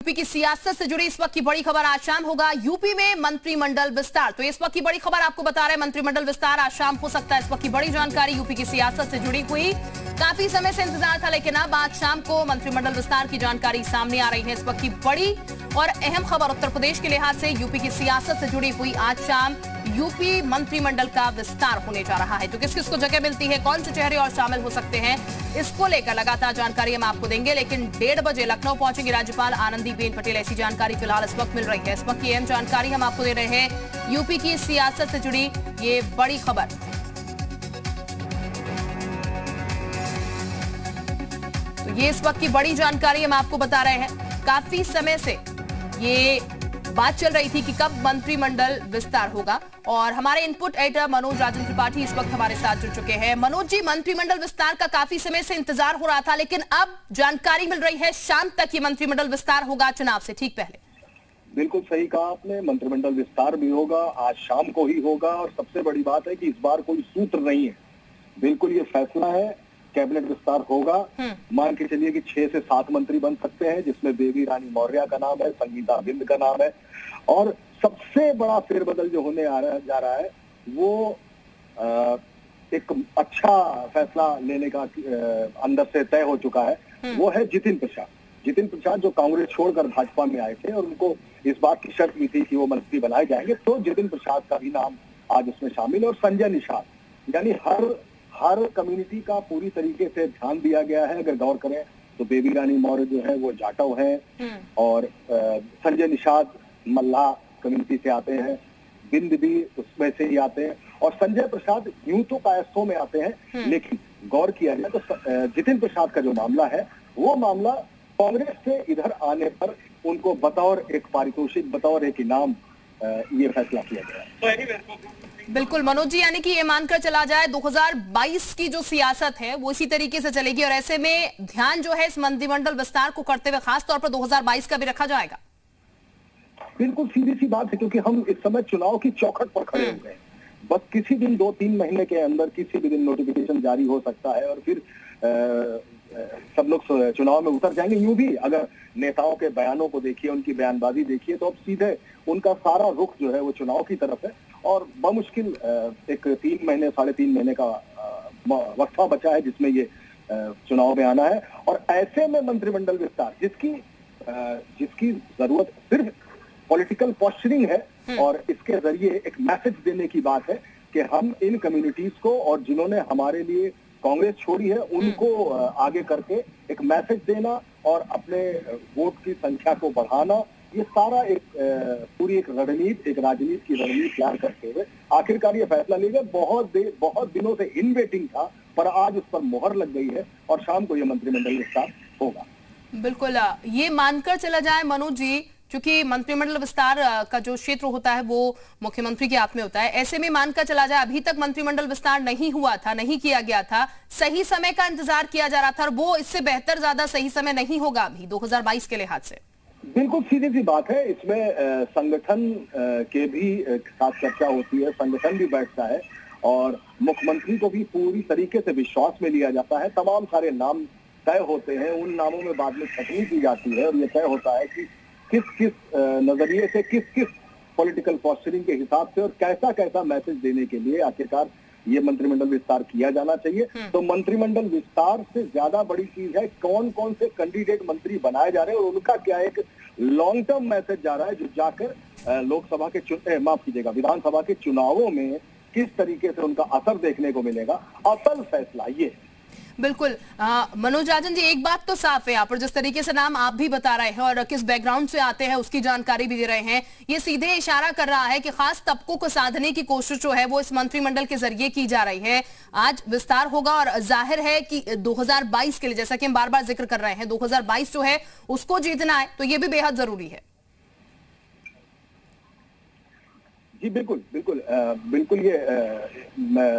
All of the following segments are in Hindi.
यूपी की सियासत से जुड़ी इस वक्त की बड़ी खबर आज शाम होगा यूपी में मंत्रिमंडल विस्तार। तो इस वक्त की बड़ी खबर आपको बता रहे हैं, मंत्रिमंडल विस्तार आज शाम हो सकता है। इस वक्त की बड़ी जानकारी यूपी की सियासत से जुड़ी हुई, काफी समय से इंतजार था, लेकिन अब आज शाम को मंत्रिमंडल विस्तार की जानकारी सामने आ रही है। इस वक्त की बड़ी और अहम खबर उत्तर प्रदेश के लिहाज से यूपी की सियासत से जुड़ी हुई, आज शाम यूपी मंत्रिमंडल का विस्तार होने जा रहा है। तो किस किस को जगह मिलती है, कौन से चेहरे और शामिल हो सकते हैं, इसको लेकर लगातार जानकारी हम आपको देंगे। लेकिन 1:30 बजे लखनऊ पहुंचेंगी राज्यपाल आनंदीबेन पटेल, ऐसी जानकारी फिलहाल इस वक्त मिल रही है। इस वक्त की अहम जानकारी हम आपको दे रहे हैं, यूपी की सियासत से जुड़ी ये बड़ी खबर। तो ये इस वक्त की बड़ी जानकारी हम आपको बता रहे हैं। काफी समय से ये बात चल रही थी कि कब मंत्रिमंडल विस्तार होगा, और हमारे इनपुट एडिटर मनोज राजन त्रिपाठी इस वक्त हमारे साथ जुड़ चुके हैं। मनोज जी, मंत्रिमंडल विस्तार का काफी समय से इंतजार हो रहा था, लेकिन अब जानकारी मिल रही है शाम तक ये मंत्रिमंडल विस्तार होगा, चुनाव से ठीक पहले। बिल्कुल सही कहा आपने, मंत्रिमंडल विस्तार भी होगा, आज शाम को ही होगा। और सबसे बड़ी बात है कि इस बार कोई सूत्र नहीं है, बिल्कुल ये फैसला है, कैबिनेट विस्तार होगा। मान के चलिए कि 6 से 7 मंत्री बन सकते हैं, जिसमें बेबी रानी मौर्य का नाम है, संगीता बिंद का नाम है। और सबसे बड़ा फेरबदल जो होने जा रहा है वो एक अच्छा फैसला लेने का अंदर से तय हो चुका है, वो है जितिन प्रसाद। जितिन प्रसाद जो कांग्रेस छोड़कर भाजपा में आए थे और उनको इस बात की शर्त भी थी कि वो मंत्री बनाए जाएंगे, तो जितिन प्रसाद का भी नाम आज उसमें शामिल है। और संजय निषाद, यानी हर कम्युनिटी का पूरी तरीके से ध्यान दिया गया है। अगर गौर करें तो बेबी रानी मौर्य जो है वो जाटव है, और संजय निषाद मल्लाह कम्युनिटी से आते हैं, बिंद भी उसमें से ही आते हैं, और संजय प्रसाद यूं तो कायस्थों में आते हैं। लेकिन गौर किया जाए तो जितिन प्रसाद का जो मामला है, वो मामला कांग्रेस से इधर आने पर उनको बतौर एक पारितोषिक, बतौर एक इनाम ये फैसला किया गया। बिल्कुल मनोज जी, यानी कि ये मानकर चला जाए 2022 की जो सियासत है वो इसी तरीके से चलेगी, और ऐसे में ध्यान जो है इस मंत्रिमंडल विस्तार को करते हुए खास तौर पर 2022 का भी रखा जाएगा। बिल्कुल सीधी सी बात है, क्योंकि हम इस समय चुनाव की चौखट पर खड़े हो गए। बस किसी दिन 2-3 महीने के अंदर किसी भी दिन नोटिफिकेशन जारी हो सकता है, और फिर सब लोग चुनाव में उतर जाएंगे। यूं भी अगर नेताओं के बयानों को देखिए, उनकी बयानबाजी देखिए, तो अब सीधे उनका सारा रुख जो है वो चुनाव की तरफ है। और बमुश्किल एक 3 महीने 3.5 महीने का वक्फा बचा है जिसमें ये चुनाव में आना है। और ऐसे में मंत्रिमंडल विस्तार, जिसकी जरूरत सिर्फ पॉलिटिकल पोस्चरिंग है, और इसके जरिए एक मैसेज देने की बात है कि हम इन कम्युनिटीज को, और जिन्होंने हमारे लिए कांग्रेस छोड़ी है, उनको आगे करके एक मैसेज देना और अपने वोट की संख्या को बढ़ाना, ये सारा एक पूरी एक रणनीति, एक राजनीति की रणनीति तैयार करते हुए आखिरकार ये फैसला लिया गया। बहुत दिनों से इन वेटिंग था, पर आज उस पर मुहर लग गई है और शाम को ये मंत्रिमंडल विस्तार होगा। बिल्कुल, ये मानकर चला जाए मनोज जी, क्योंकि मंत्रिमंडल विस्तार का जो क्षेत्र होता है वो मुख्यमंत्री के हाथ में होता है, ऐसे में मानकर चला जाए अभी तक मंत्रिमंडल विस्तार नहीं हुआ था, नहीं किया गया था, सही समय का इंतजार किया जा रहा था, और वो इससे बेहतर ज्यादा सही समय नहीं होगा अभी 2022 के लिहाज से। बिल्कुल सीधी सी बात है, इसमें संगठन के भी साथ चर्चा होती है, संगठन भी बैठता है, और मुख्यमंत्री को भी पूरी तरीके से विश्वास में लिया जाता है। तमाम सारे नाम तय होते हैं, उन नामों में बाद में छटनी की जाती है, और ये तय होता है कि किस नजरिए से, किस पॉलिटिकल पोस्चरिंग के हिसाब से, और कैसा मैसेज देने के लिए आखिरकार ये मंत्रिमंडल विस्तार किया जाना चाहिए। तो मंत्रिमंडल विस्तार से ज्यादा बड़ी चीज है कौन कौन से कैंडिडेट मंत्री बनाए जा रहे हैं, और उनका क्या एक लॉन्ग टर्म मैसेज जा रहा है, जो जाकर लोकसभा के विधानसभा के चुनावों में किस तरीके से उनका असर देखने को मिलेगा। असल फैसला ये है। बिल्कुल मनोज राजन जी, एक बात तो साफ है, यहाँ पर जिस तरीके से नाम आप भी बता रहे हैं और किस बैकग्राउंड से आते हैं उसकी जानकारी भी दे रहे हैं, ये सीधे इशारा कर रहा है कि खास तबकों को साधने की कोशिश जो है वो इस मंत्रिमंडल के जरिए की जा रही है। आज विस्तार होगा, और जाहिर है कि 2022 के लिए, जैसा कि हम बार बार जिक्र कर रहे हैं, 2022 जो है उसको जीतना है, तो ये भी बेहद जरूरी है। जी बिल्कुल, ये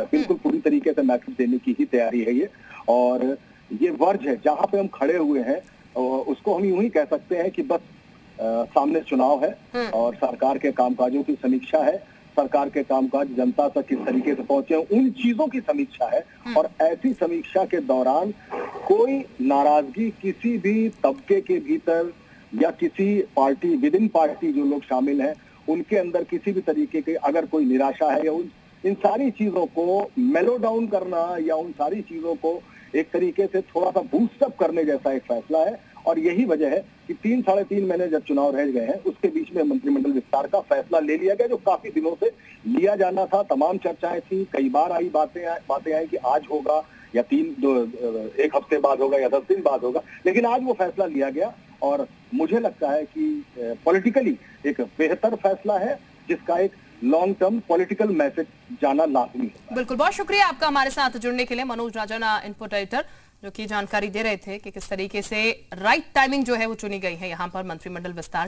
बिल्कुल पूरी तरीके से मैसेज देने की ही तैयारी है ये। और ये वर्ज है जहां पे हम खड़े हुए हैं, उसको हम यूं ही कह सकते हैं कि बस सामने चुनाव है और सरकार के कामकाजों की समीक्षा है, सरकार के कामकाज जनता तक किस तरीके से पहुंचे, उन चीजों की समीक्षा है। और ऐसी समीक्षा के दौरान कोई नाराजगी किसी भी तबके के भीतर या किसी पार्टी विद इन पार्टी जो लोग शामिल हैं उनके अंदर किसी भी तरीके की अगर कोई निराशा है या इन सारी चीजों को मेलो डाउन करना या उन सारी चीजों को एक तरीके से थोड़ा सा बूस्टअप करने जैसा एक फैसला है। और यही वजह है कि 3-3.5 महीने जब चुनाव रह गए हैं उसके बीच में मंत्रिमंडल विस्तार का फैसला ले लिया गया, जो काफी दिनों से लिया जाना था। तमाम चर्चाएं थी, कई बार आई बातें आई कि आज होगा या 1 हफ्ते बाद होगा या 10 दिन बाद होगा, लेकिन आज वो फैसला लिया गया और मुझे लगता है कि पॉलिटिकली एक बेहतर फैसला है जिसका एक लॉन्ग टर्म पॉलिटिकल मैसेज जाना लाजमी है। बिल्कुल, बहुत शुक्रिया आपका हमारे साथ जुड़ने के लिए मनोज राजन, इनपुट एडिटर, जो कि जानकारी दे रहे थे कि किस तरीके से राइट टाइमिंग जो है वो चुनी गई है यहाँ पर मंत्रिमंडल विस्तार